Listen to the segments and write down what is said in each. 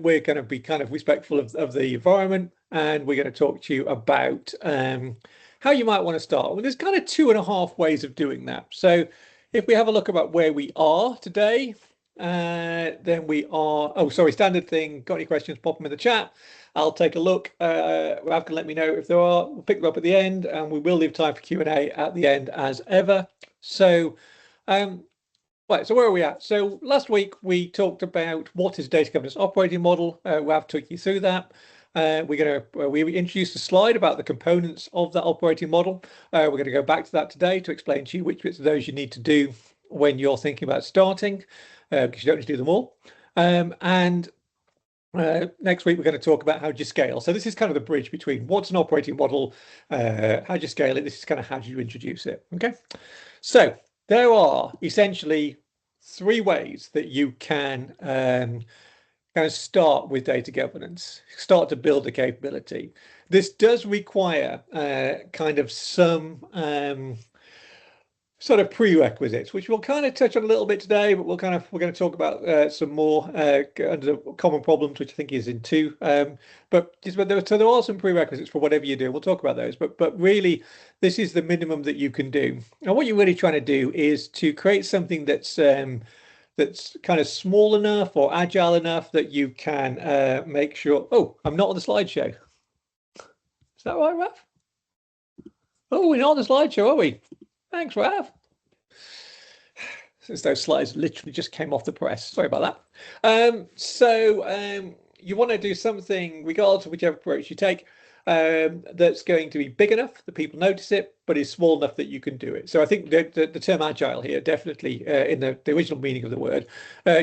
we're going to be kind of respectful of the environment, and we're going to talk to you about how you might want to start. Well, there's kind of 2.5 ways of doing that. So if we have a look about where we are today, then we are, oh, sorry, standard thing. Got any questions, pop them in the chat. I'll take a look. Rav can let me know if there are. We'll pick them up at the end, and we will leave time for Q&A at the end as ever. So, right, so where are we at? So last week we talked about what is data governance operating model. Rav took you through that. We introduced a slide about the components of that operating model. We're going to go back to that today to explain to you which bits of those you need to do when you're thinking about starting, because you don't need to do them all. Next week, we're going to talk about how do you scale. So this is kind of the bridge between what's an operating model, how do you scale it, this is kind of how do you introduce it, okay? So there are essentially 3 ways that you can kind of start with data governance, start to build the capability. This does require kind of some sort of prerequisites, which we'll kind of touch on a little bit today, but we're going to talk about some more under common problems, which I think is in 2. So there are some prerequisites for whatever you do. We'll talk about those, but really this is the minimum that you can do. And what you're really trying to do is to create something that's kind of small enough or agile enough that you can make sure. Oh, I'm not on the slideshow. Is that right, Rav? Oh, we're not on the slideshow, are we? Thanks, Rav. Since those slides literally just came off the press. Sorry about that. You want to do something, regardless of whichever approach you take, that's going to be big enough that people notice it, but is small enough that you can do it. So I think the term agile here, definitely in the original meaning of the word,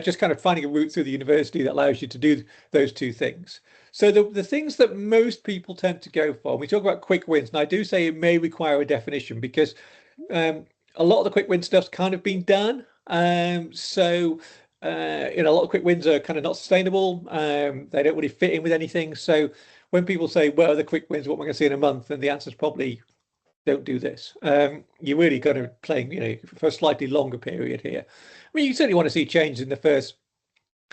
just kind of finding a route through the university that allows you to do those 2 things. So the things that most people tend to go for, we talk about quick wins, and I do say it may require a definition because a lot of the quick win stuff's kind of been done. A lot of quick wins are kind of not sustainable. They don't really fit in with anything. So when people say, well, the quick wins, what am I going to see in a month? And the answer is probably don't do this. You're really kind of playing, for a slightly longer period here. I mean, you certainly want to see change in the first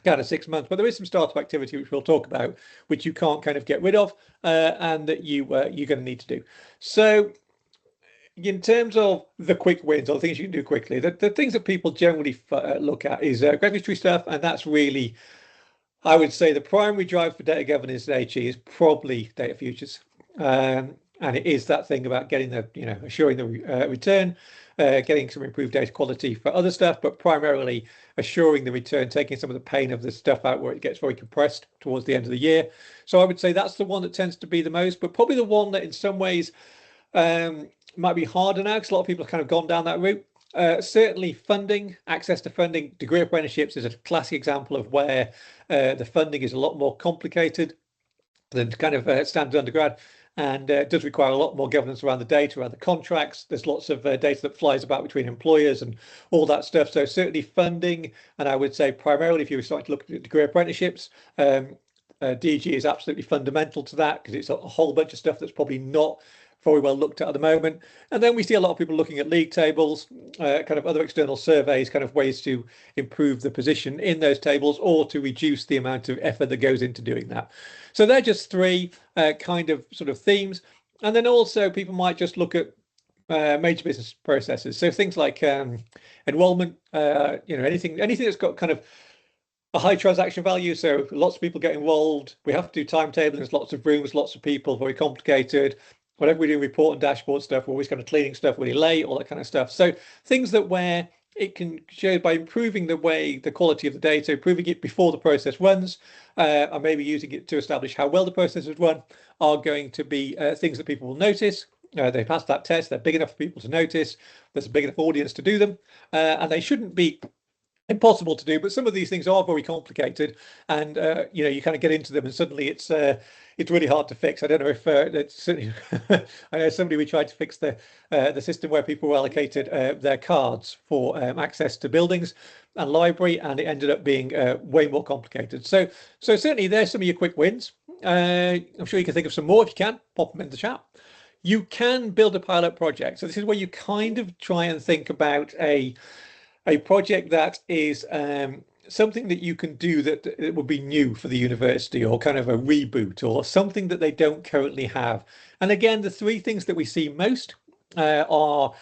kind of 6 months, but there is some startup activity which we'll talk about, which you can't kind of get rid of, and that you're going to need to do. So in terms of the quick wins or the things you can do quickly, the things that people generally look at is regulatory stuff, and that's really, I would say, the primary drive for data governance at HE is probably data futures, and it is that thing about getting assuring the return, getting some improved data quality for other stuff, but primarily assuring the return, taking some of the pain of the stuff out where it gets very compressed towards the end of the year. So I would say that's the one that tends to be the most, but probably the one that in some ways might be harder now because a lot of people have kind of gone down that route. Certainly funding, access to funding, degree apprenticeships is a classic example of where the funding is a lot more complicated than kind of standard undergrad, and does require a lot more governance around the data, around the contracts. There's lots of data that flies about between employers and all that stuff. So certainly funding, and I would say primarily if you're starting to look at degree apprenticeships, DG is absolutely fundamental to that because it's a whole bunch of stuff that's probably not very well looked at the moment. And then we see a lot of people looking at league tables, kind of other external surveys, kind of ways to improve the position in those tables or to reduce the amount of effort that goes into doing that. So they're just 3 kind of sort of themes. And then also people might just look at major business processes. So things like enrollment, anything that's got kind of a high transaction value. So lots of people get involved. We have to do timetabling. There's lots of rooms, lots of people, very complicated. Whenever we do report and dashboard stuff, we're always kind of cleaning stuff really late, all that kind of stuff. So things that where it can show by improving the quality of the data, improving it before the process runs, or maybe using it to establish how well the process is run, are going to be things that people will notice. They pass that test, they're big enough for people to notice, there's a big enough audience to do them, and they shouldn't be impossible to do, but some of these things are very complicated, and you kind of get into them and suddenly it's really hard to fix. I don't know if it's certainly I know somebody, we tried to fix the system where people were allocated their cards for access to buildings and library, and it ended up being way more complicated. So certainly there's some of your quick wins. I'm sure you can think of some more. If you can, pop them in the chat. You can build a pilot project. So this is where you kind of try and think about a project that is something that you can do that it would be new for the university, or kind of a reboot, or something that they don't currently have. And again, the three things that we see most are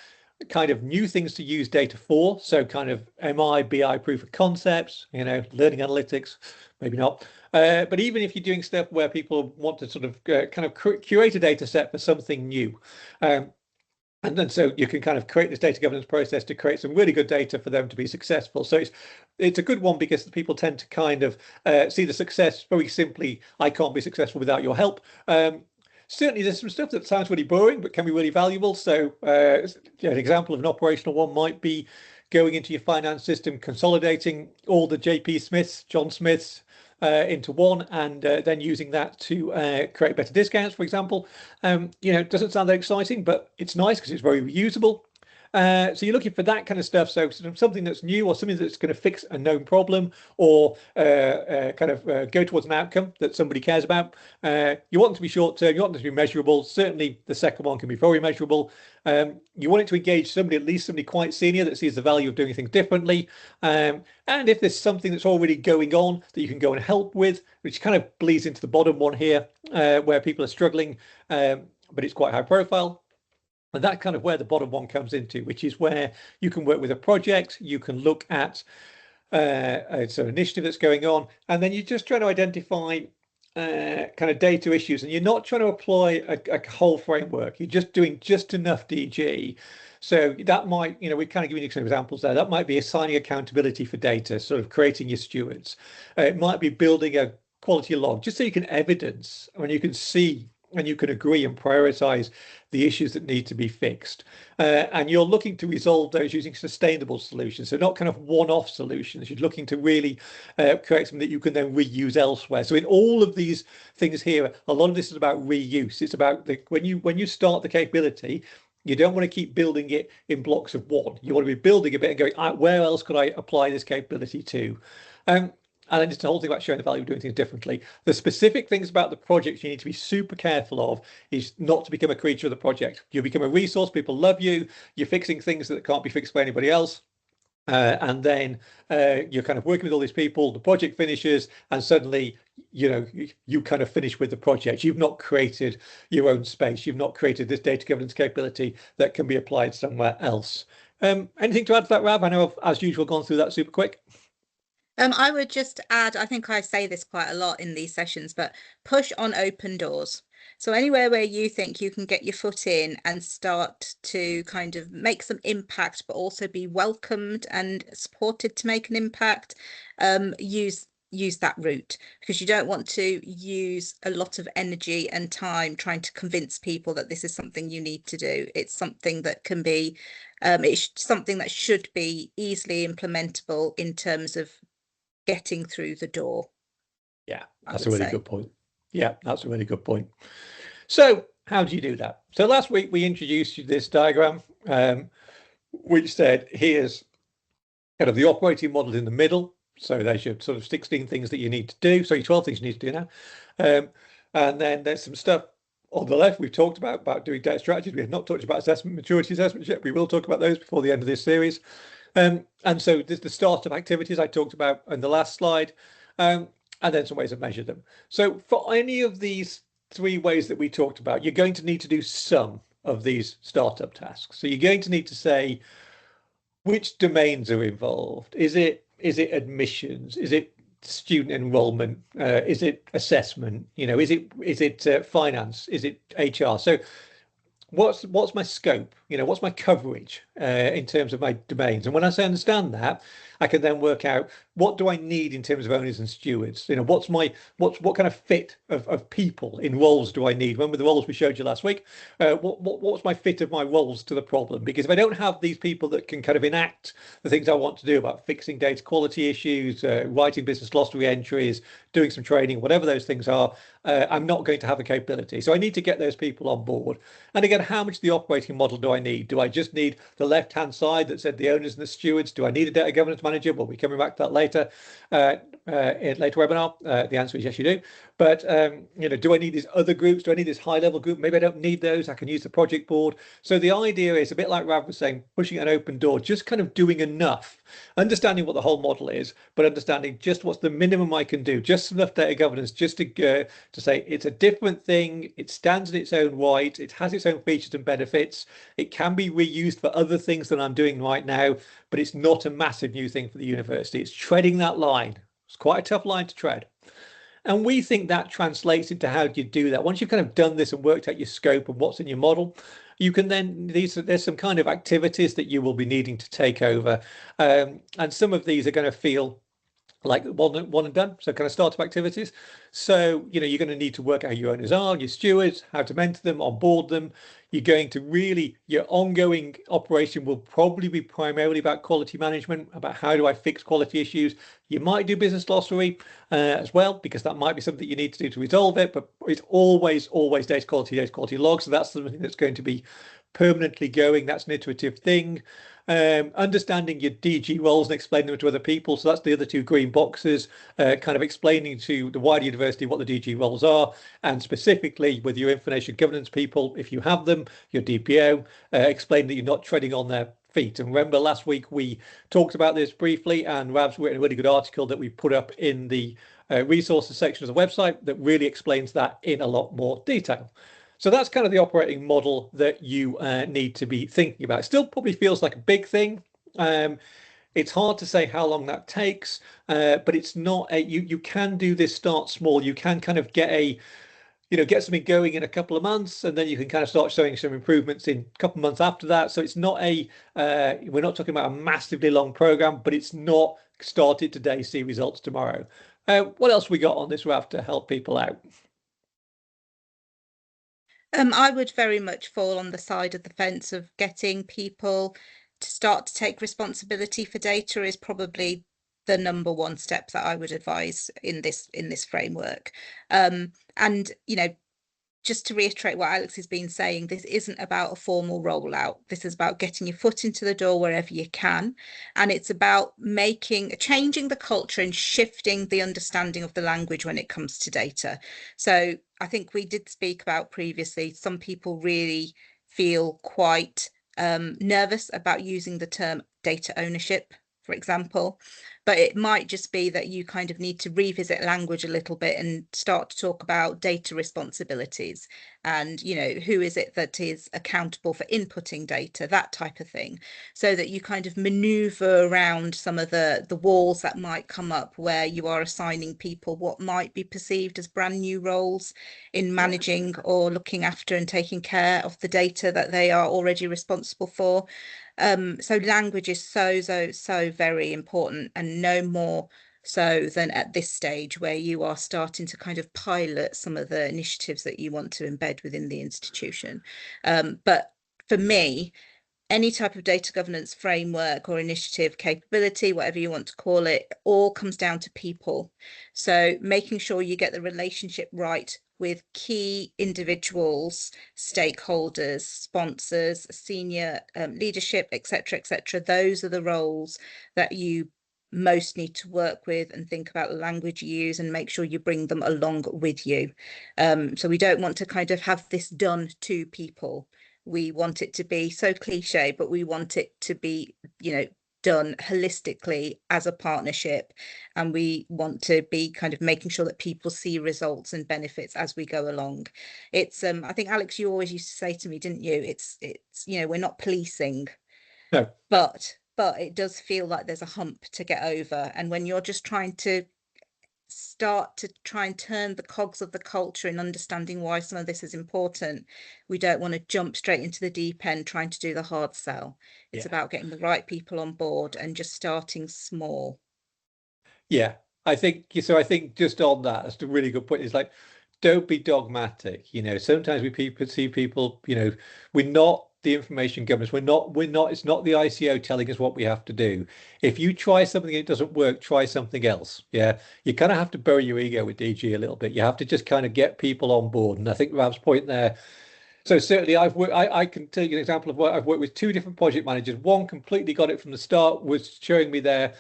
kind of new things to use data for. So kind of MI, BI proof of concepts, learning analytics, maybe not. But even if you're doing stuff where people want to sort of kind of curate a data set for something new. And then so you can kind of create this data governance process to create some really good data for them to be successful. So it's a good one because people tend to kind of see the success very simply. I can't be successful without your help. Certainly, there's some stuff that sounds really boring, but can be really valuable. So an example of an operational one might be going into your finance system, consolidating all the JP Smiths, John Smiths into one, and then using that to create better discounts, for example. It doesn't sound that exciting, but it's nice because it's very reusable. So you're looking for that kind of stuff. So something that's new, or something that's going to fix a known problem, or go towards an outcome that somebody cares about. You want them to be short term. You want them to be measurable. Certainly, the second one can be very measurable. You want it to engage somebody, at least somebody quite senior, that sees the value of doing things differently. And if there's something that's already going on that you can go and help with, which kind of bleeds into the bottom one here, where people are struggling, but it's quite high profile. And that's kind of where the bottom one comes into, which is where you can work with a project, you can look at an initiative that's going on, and then you're just trying to identify kind of data issues, and you're not trying to apply a whole framework. You're just doing just enough DG. So that might, we're kind of giving you some examples there. That might be assigning accountability for data, sort of creating your stewards. It might be building a quality log, just so you can evidence, when you can see and you can agree and prioritize the issues that need to be fixed. And you're looking to resolve those using sustainable solutions. So not kind of one-off solutions. You're looking to really create something that you can then reuse elsewhere. So in all of these things here, a lot of this is about reuse. It's about when you start the capability, you don't want to keep building it in blocks of one. You want to be building a bit and going, where else could I apply this capability to? And then it's the whole thing about showing the value of doing things differently. The specific things about the project you need to be super careful of is not to become a creature of the project. You become a resource, people love you, you're fixing things that can't be fixed by anybody else. And then you're kind of working with all these people, the project finishes, and suddenly, you kind of finish with the project. You've not created your own space. You've not created this data governance capability that can be applied somewhere else. Anything to add to that, Rav? I know I've, as usual, gone through that super quick. I would just add, I think I say this quite a lot in these sessions, but push on open doors. So anywhere where you think you can get your foot in and start to kind of make some impact, but also be welcomed and supported to make an impact, use that route, because you don't want to use a lot of energy and time trying to convince people that this is something you need to do. It's something that can be, it's something that should be easily implementable in terms of getting through the door. Yeah, that's a really good point. Yeah, that's a really good point. So how do you do that? So last week we introduced you this diagram, which said here's kind of the operating model in the middle. So there's your sort of 16 things that you need to do. So 12 things you need to do now. And then there's some stuff on the left we've talked about doing data strategies. We have not talked about assessment, maturity assessments yet. We will talk about those before the end of this series. And so there's the startup activities I talked about in the last slide, and then some ways of measure them. So for any of these three ways that we talked about, you're going to need to do some of these startup tasks. So you're going to need to say which domains are involved. Is it admissions? Is it student enrollment? Is it assessment? Is it finance? Is it HR? So what's my scope? What's my coverage in terms of my domains? And when I say understand that, I can then work out what do I need in terms of owners and stewards. What kind of fit of people in roles do I need? Remember the roles we showed you last week? What's my fit of my roles to the problem? Because if I don't have these people that can kind of enact the things I want to do about fixing data quality issues, writing business glossary entries, doing some training, whatever those things are, I'm not going to have a capability. So I need to get those people on board. And again, how much of the operating model do I need? Do I just need the left-hand side that said the owners and the stewards? Do I need a data governance manager? We'll be coming back to that later. in a later webinar. The answer is yes, you do. But do I need these other groups? Do I need this high level group? Maybe I don't need those. I can use the project board. So the idea is a bit like Rav was saying, pushing an open door, just kind of doing enough, understanding what the whole model is, but understanding just what's the minimum I can do, just enough data governance, just to say it's a different thing. It stands in its own right. It has its own features and benefits. It can be reused for other things than I'm doing right now, but it's not a massive new thing for the university. It's treading that line. It's quite a tough line to tread. And we think that translates into how do you do that. Once you've kind of done this and worked out your scope and what's in your model, you can then, there's some kind of activities that you will be needing to take over. And some of these are going to feel like one and done. So kind of startup activities. So, you're going to need to work out who your owners are, your stewards, how to mentor them, onboard them. You're going to your ongoing operation will probably be primarily about quality management, about how do I fix quality issues. You might do business glossary as well, because that might be something you need to do to resolve it, but it's always data quality logs. So that's something that's going to be permanently going. That's an iterative thing. Understanding your DG roles and explaining them to other people. So that's the other two green boxes, kind of explaining to the wider university what the DG roles are, and specifically with your information governance people, if you have them, your DPO, explain that you're not treading on their feet. And remember, last week we talked about this briefly, and Rav's written a really good article that we put up in the resources section of the website that really explains that in a lot more detail. So that's kind of the operating model that you need to be thinking about. It still probably feels like a big thing. It's hard to say how long that takes, but it's not you can do this, start small. You can kind of get something going in a couple of months, and then you can kind of start showing some improvements in a couple of months after that. So it's not we're not talking about a massively long program, but it's not started today, see results tomorrow. What else we got on this, Rav, to help people out? I would very much fall on the side of the fence of getting people to start to take responsibility for data is probably the number one step that I would advise in this framework. And just to reiterate what Alex has been saying, this isn't about a formal rollout. This is about getting your foot into the door wherever you can. And it's about changing the culture and shifting the understanding of the language when it comes to data. So I think we did speak about previously, some people really feel quite nervous about using the term data ownership, for example. But it might just be that you kind of need to revisit language a little bit and start to talk about data responsibilities and, who is it that is accountable for inputting data, that type of thing, so that you kind of maneuver around some of the walls that might come up where you are assigning people what might be perceived as brand new roles in managing or looking after and taking care of the data that they are already responsible for. So language is so very important, and no more so than at this stage where you are starting to kind of pilot some of the initiatives that you want to embed within the institution. But for me, any type of data governance framework or initiative, capability, whatever you want to call it, all comes down to people. So making sure you get the relationship right with key individuals, stakeholders, sponsors, senior leadership, etc., etc. Those are the roles that you most need to work with, and think about the language you use and make sure you bring them along with you. So we don't want to kind of have this done to people. We want it to be so cliche, but we want it to be, done holistically as a partnership, and we want to be kind of making sure that people see results and benefits as we go along. It's I think, Alex, you always used to say to me, didn't you, it's we're not policing, No. but it does feel like there's a hump to get over, and when you're just trying to start to try and turn the cogs of the culture and understanding why some of this is important, we don't want to jump straight into the deep end trying to do the hard sell. It's about getting the right people on board and just starting small. Yeah, I think so. I think just on that, that's a really good point. It's like, don't be dogmatic. Sometimes see people, we're not the information governance. We're not, it's not the ICO telling us what we have to do. If you try something and it doesn't work, try something else. Yeah. You kind of have to bury your ego with DG a little bit. You have to just kind of get people on board. And I think Rav's point there, So certainly I've worked, I can tell you an example of what I've worked with two different project managers. One completely got it from the start, was showing me the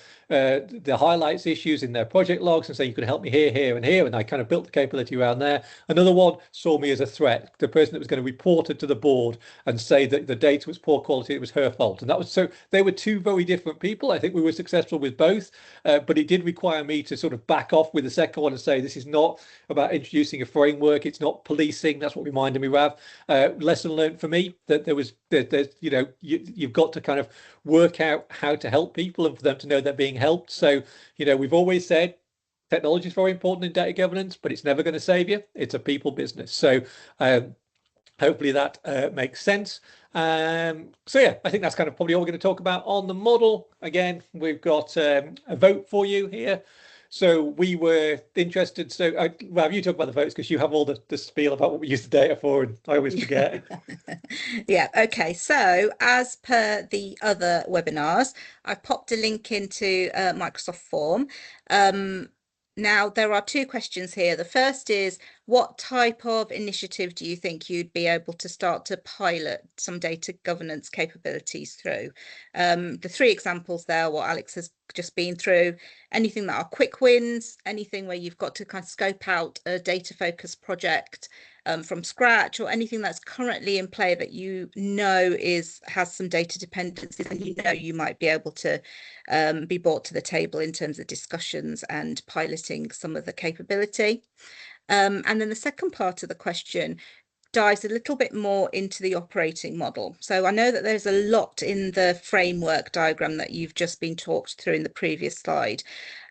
highlights issues in their project logs and saying you could help me here, here, and here. And I kind of built the capability around there. Another one saw me as a threat, the person that was going to report it to the board and say that the data was poor quality, it was her fault. And that was so they were two very different people. I think we were successful with both, but it did require me to sort of back off with the second one and say this is not about introducing a framework. It's not policing. That's what reminded me, Rav. Lesson learned for me that there's you've got to kind of work out how to help people and for them to know they're being helped. So we've always said technology is very important in data governance, but it's never going to save you. It's a people business. So hopefully that makes sense. So yeah, I think that's kind of probably all we're going to talk about on the model. Again, we've got a vote for you here. So we were interested. So, Rav, you talk about the votes because you have all the spiel about what we use the data for, and I always forget. Yeah, okay. So as per the other webinars, I've popped a link into Microsoft Form. Now, there are two questions here. The first is, what type of initiative do you think you'd be able to start to pilot some data governance capabilities through? The three examples there, what Alex has just been through, anything that are quick wins, anything where you've got to kind of scope out a data focused project from scratch, or anything that's currently in play that has some data dependencies and you might be able to be brought to the table in terms of discussions and piloting some of the capability. And then the second part of the question dives a little bit more into the operating model. So I know that there's a lot in the framework diagram that you've just been talked through in the previous slide.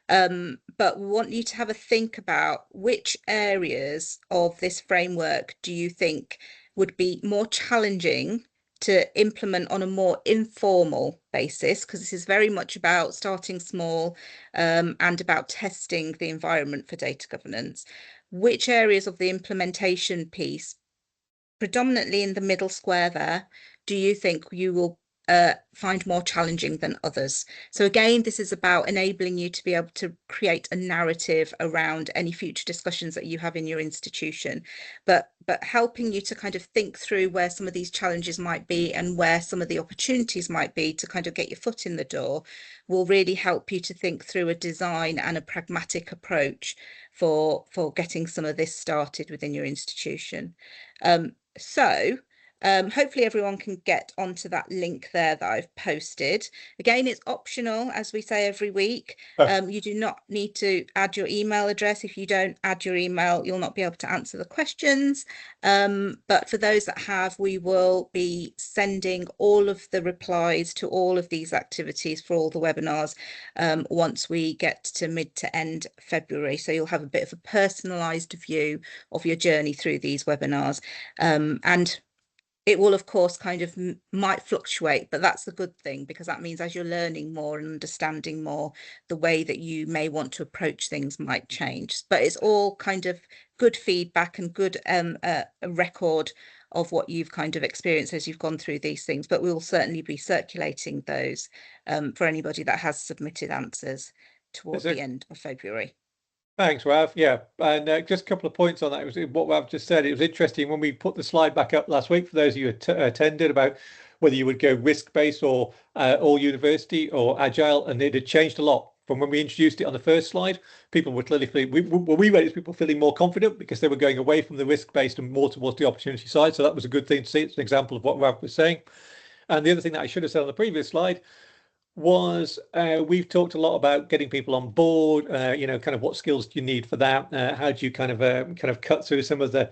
But we want you to have a think about which areas of this framework do you think would be more challenging to implement on a more informal basis, because this is very much about starting small and about testing the environment for data governance. Which areas of the implementation piece, predominantly in the middle square there, do you think you will find more challenging than others? So again, this is about enabling you to be able to create a narrative around any future discussions that you have in your institution, but helping you to kind of think through where some of these challenges might be and where some of the opportunities might be to kind of get your foot in the door will really help you to think through a design and a pragmatic approach for getting some of this started within your institution. So hopefully everyone can get onto that link there that I've posted. Again, it's optional, as we say every week. You do not need to add your email address. If you don't add your email, you'll not be able to answer the questions. But for those that have, we will be sending all of the replies to all of these activities for all the webinars once we get to mid to end February. So you'll have a bit of a personalised view of your journey through these webinars. And it will, of course, kind of might fluctuate, but that's the good thing, because that means as you're learning more and understanding more, the way that you may want to approach things might change. But it's all kind of good feedback and good a record of what you've kind of experienced as you've gone through these things. But we'll certainly be circulating those for anybody that has submitted answers towards the end of February. Thanks, Rav. Yeah, and just a couple of points on that. It was what Rav just said. It was interesting when we put the slide back up last week for those of you who attended about whether you would go risk-based or all university or agile, and it had changed a lot from when we introduced it on the first slide. People were clearly feeling, we read it as people feeling more confident because they were going away from the risk-based and more towards the opportunity side. So that was a good thing to see. It's an example of what Rav was saying. And the other thing that I should have said on the previous slide was we've talked a lot about getting people on board, kind of what skills do you need for that? How do you kind of cut through some of the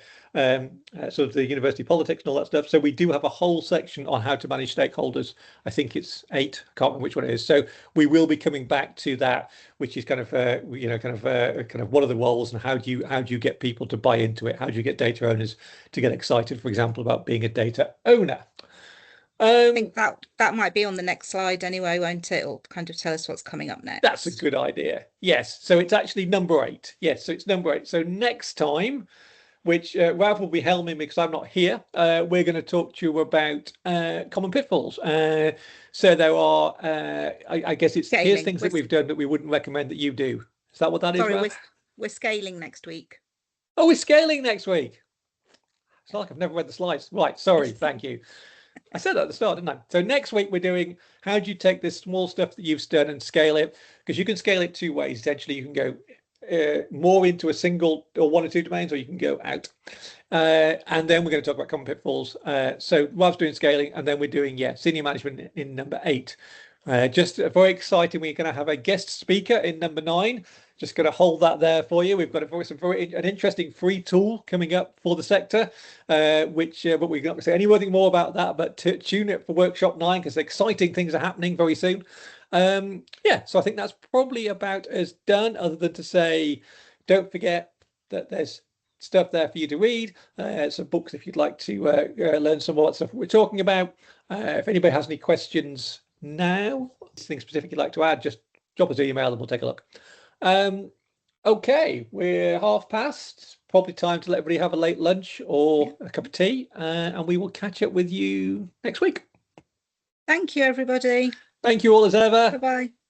sort of the university politics and all that stuff? So we do have a whole section on how to manage stakeholders. I think it's 8, I can't remember which one it is. So we will be coming back to that, which is kind of what are the roles and how do you get people to buy into it? How do you get data owners to get excited, for example, about being a data owner? I think that might be on the next slide anyway, won't it? It'll kind of tell us what's coming up next. That's a good idea. Yes. So it's actually number 8. Yes. So it's number 8. So next time, which Rav will be helming because I'm not here, we're going to talk to you about common pitfalls. So there are, I guess it's here's things that we've done that we wouldn't recommend that you do. Is that what that is, Rav? We're scaling next week. Oh, we're scaling next week. It's like I've never read the slides. Right, sorry, thank you. I said that at the start, didn't I? So next week we're doing how do you take this small stuff that you've done and scale it? Because you can scale it two ways. Essentially, you can go more into a single or one or two domains, or you can go out. And then we're going to talk about common pitfalls. So Rob's doing scaling, and then we're doing senior management in number 8. Just very exciting. We're going to have a guest speaker in number 9. Just going to hold that there for you. We've got an interesting free tool coming up for the sector, which but we're not going to say anything more about that. But tune it for workshop 9 because exciting things are happening very soon. So I think that's probably about as done, other than to say, don't forget that there's stuff there for you to read, some books if you'd like to learn some more stuff we're talking about. If anybody has any questions now, anything specific you'd like to add, just drop us an email and we'll take a look. Okay, we're half past, probably time to let everybody have a late lunch or a cup of tea, and we will catch up with you next week. Thank you, everybody. Thank you all as ever. Bye-bye.